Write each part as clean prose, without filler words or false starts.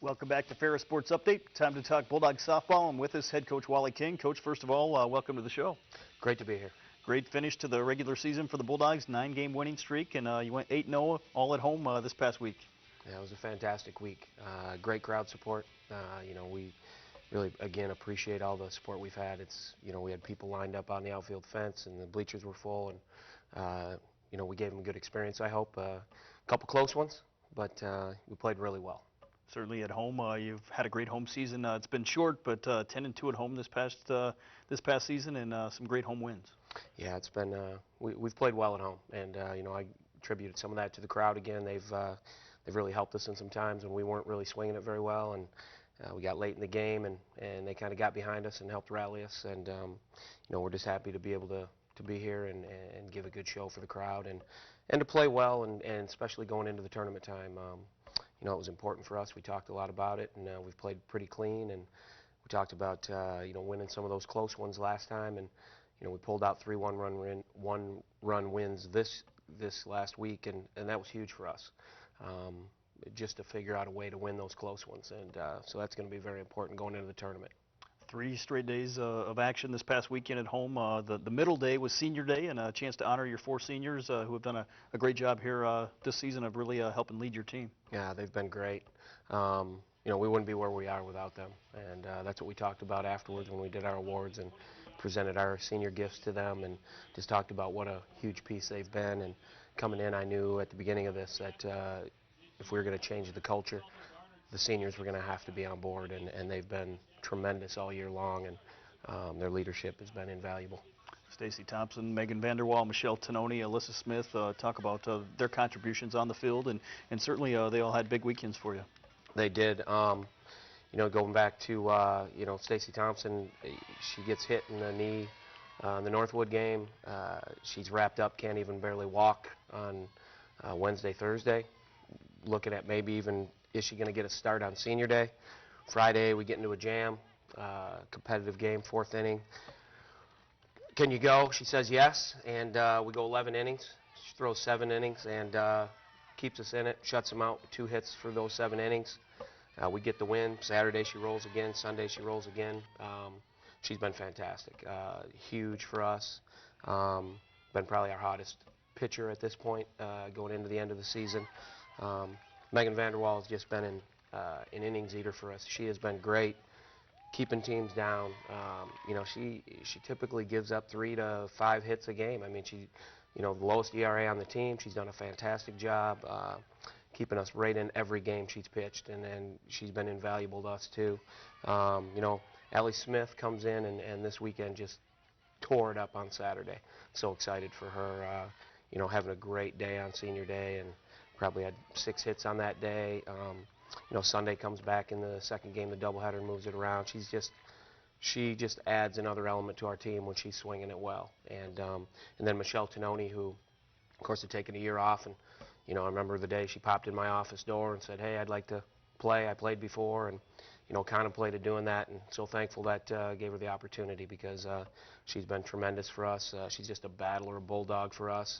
Welcome back to Ferris Sports Update. Time to talk Bulldog softball. I'm with us, head coach Wally King. Coach, first of all, welcome to the show. Great to be here. Great finish to the regular season for the Bulldogs, 9-game winning streak, and you went 8-0 all at home this past week. Yeah, it was a fantastic week. Great crowd support. We really, again, appreciate all the support we've had. We had people lined up on the outfield fence, and the bleachers were full, and we gave them a good experience, I hope. A couple close ones, but we played really well. Certainly at home, you've had a great home season. It's been short, but 10-2 at home this past season, and some great home wins. Yeah, it's been we've played well at home, and I attributed some of that to the crowd again. They've really helped us in some times when we weren't really swinging it very well, and we got late in the game, and they kind of got behind us and helped rally us, and we're just happy to be able to be here and give a good show for the crowd and to play well, and especially going into the tournament time. It was important for us. We talked a lot about it, and we've played pretty clean, and we talked about winning some of those close ones last time, and we pulled out 3 one-run wins this last week, and that was huge for us, just to figure out a way to win those close ones, and so that's going to be very important going into the tournament. 3 straight days of action this past weekend at home. The middle day was senior day, and a chance to honor your 4 seniors who have done a great job here this season of really helping lead your team. Yeah, they've been great. We wouldn't be where we are without them, and that's what we talked about afterwards when we did our awards and presented our senior gifts to them, and just talked about what a huge piece they've been. And coming in, I knew at the beginning of this that if we were going to change the culture, the seniors were going to have to be on board, and they've been tremendous all year long, and their leadership has been invaluable. Stacy Thompson, Megan Vanderwall, Michelle Tononi, Alyssa Smith, talk about their contributions on the field, and certainly they all had big weekends for you. They did. Going back to Stacy Thompson, she gets hit in the knee in the Northwood game. She's wrapped up, can't even barely walk on Wednesday, Thursday. Looking at maybe even, is she going to get a start on senior day? Friday, we get into a jam, competitive game, 4th inning. Can you go? She says yes, and we go 11 innings. She throws 7 innings and keeps us in it, shuts them out with 2 hits for those 7 innings. We get the win. Saturday she rolls again. Sunday she rolls again. She's been fantastic. Huge for us. Been probably our hottest pitcher at this point going into the end of the season. Megan Vanderwall has just been an innings eater for us. She has been great, keeping teams down. She typically gives up 3 to 5 hits a game. I mean, the lowest ERA on the team. She's done a fantastic job keeping us right in every game she's pitched, and she's been invaluable to us too. Allie Smith comes in and this weekend just tore it up on Saturday. So excited for her. Having a great day on senior day, and probably had 6 hits on that day. Sunday comes back in the 2nd game, the doubleheader, and moves it around. She just adds another element to our team when she's swinging it well. And then Michelle Tononi, who, of course, had taken a year off, and I remember the day she popped in my office door and said, "Hey, I'd like to play. I played before," and contemplated doing that, and so thankful that gave her the opportunity, because she's been tremendous for us. She's just a battler, a bulldog for us.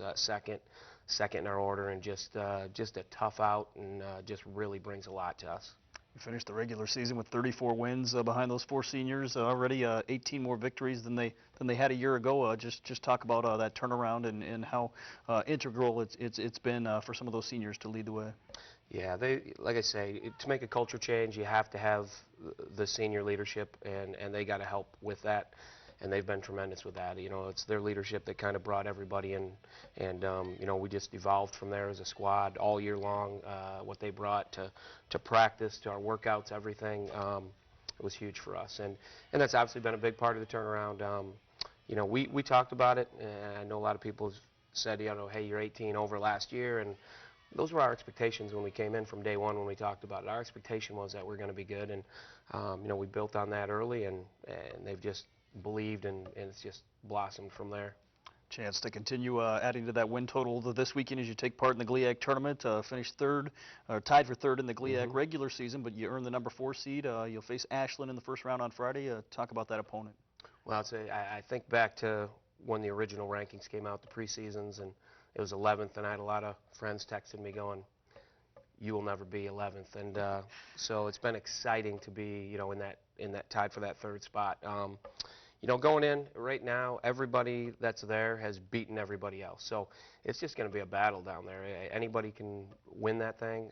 Second in our order, and just a tough out, and just really brings a lot to us. You finished the regular season with 34 wins behind those 4 seniors. Already 18 more victories than they had a year ago. Just talk about that turnaround and how integral it's been for some of those seniors to lead the way. Yeah, like I say, to make a culture change, you have to have the senior leadership, and they got to help with that. And they've been tremendous with that. It's their leadership that kind of brought everybody in, and we just evolved from there as a squad all year long. What they brought to practice, to our workouts, everything, it was huge for us, and that's obviously been a big part of the turnaround. We talked about it, and I know a lot of people said, hey, you're 18 over last year, and those were our expectations when we came in from day one when we talked about it. Our expectation was that we're going to be good, and we built on that early, and they've just believed, and it's just blossomed from there. Chance to continue adding to that win total this weekend as you take part in the GLIAC Tournament. Finished tied for 3rd in the GLIAC regular season, but you earned the number 4 seed. You'll face Ashland in the 1st round on Friday. Talk about that opponent. Well, I think back to when the original rankings came out, the preseasons, and it was 11th, and I had a lot of friends texting me going, you will never be 11th. And so it's been exciting to be, in that tied for that third spot. Going in right now, everybody that's there has beaten everybody else. So it's just going to be a battle down there. Anybody can win that thing.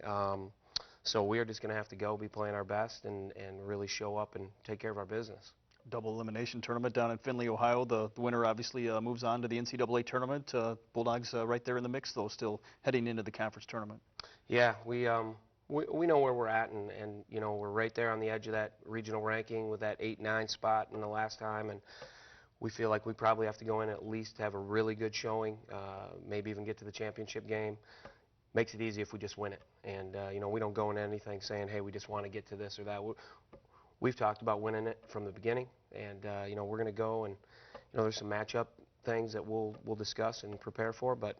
So we're just going to have to go, be playing our best, and really show up and take care of our business. Double elimination tournament down in Findlay, Ohio. The winner obviously moves on to the NCAA tournament. Bulldogs right there in the mix, though, still heading into the conference tournament. Yeah, we know where we're at, and we're right there on the edge of that regional ranking with that 8-9 spot in the last time, and we feel like we probably have to go in at least have a really good showing, maybe even get to the championship game. Makes it easy if we just win it, and we don't go into anything saying, hey, we just want to get to this or that. We've talked about winning it from the beginning, and we're going to go, and there's some matchup things that we'll discuss and prepare for, but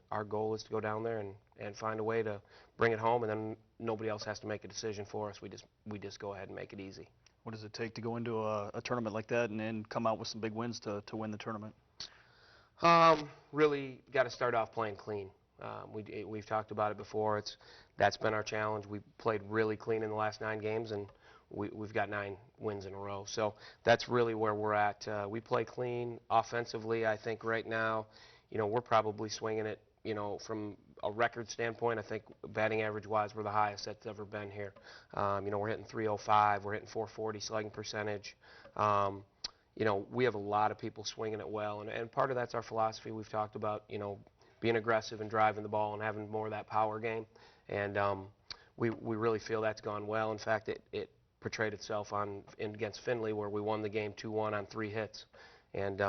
our goal is to go down there and find a way to bring it home, and then nobody else has to make a decision for us. We just go ahead and make it easy. What does it take to go into a tournament like that and then come out with some big wins to win the tournament? Really got to start off playing clean. We've talked about it before. That's been our challenge. We played really clean in the last 9 games, and we've got 9 wins in a row. So that's really where we're at. We play clean offensively. I think right now, we're probably swinging it, from a record standpoint. I think batting average-wise, we're the highest that's ever been here. We're hitting .305. We're hitting .440 slugging percentage. We have a lot of people swinging it well, and part of that's our philosophy. We've talked about, being aggressive and driving the ball and having more of that power game, and we really feel that's gone well. In fact, it portrayed itself against Findlay, where we won the game 2-1 on 3 hits, and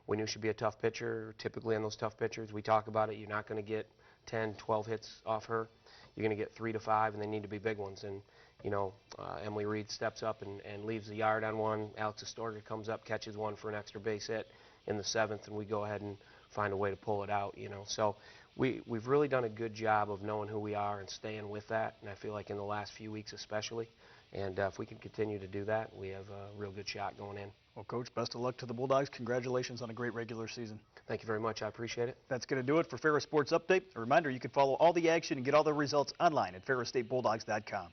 we knew she'd be a tough pitcher. Typically on those tough pitchers, we talk about it, you're not going to get 10, 12 hits off her. You're going to get 3 to 5, and they need to be big ones. And Emily Reed steps up and leaves the yard on one. Alex Astorga comes up, catches one for an extra base hit in the 7th, and we go ahead and find a way to pull it out. So we've really done a good job of knowing who we are and staying with that, and I feel like in the last few weeks especially. And if we can continue to do that, we have a real good shot going in. Well, Coach, best of luck to the Bulldogs. Congratulations on a great regular season. Thank you very much. I appreciate it. That's going to do it for Ferris Sports Update. A reminder, you can follow all the action and get all the results online at ferrisstatebulldogs.com.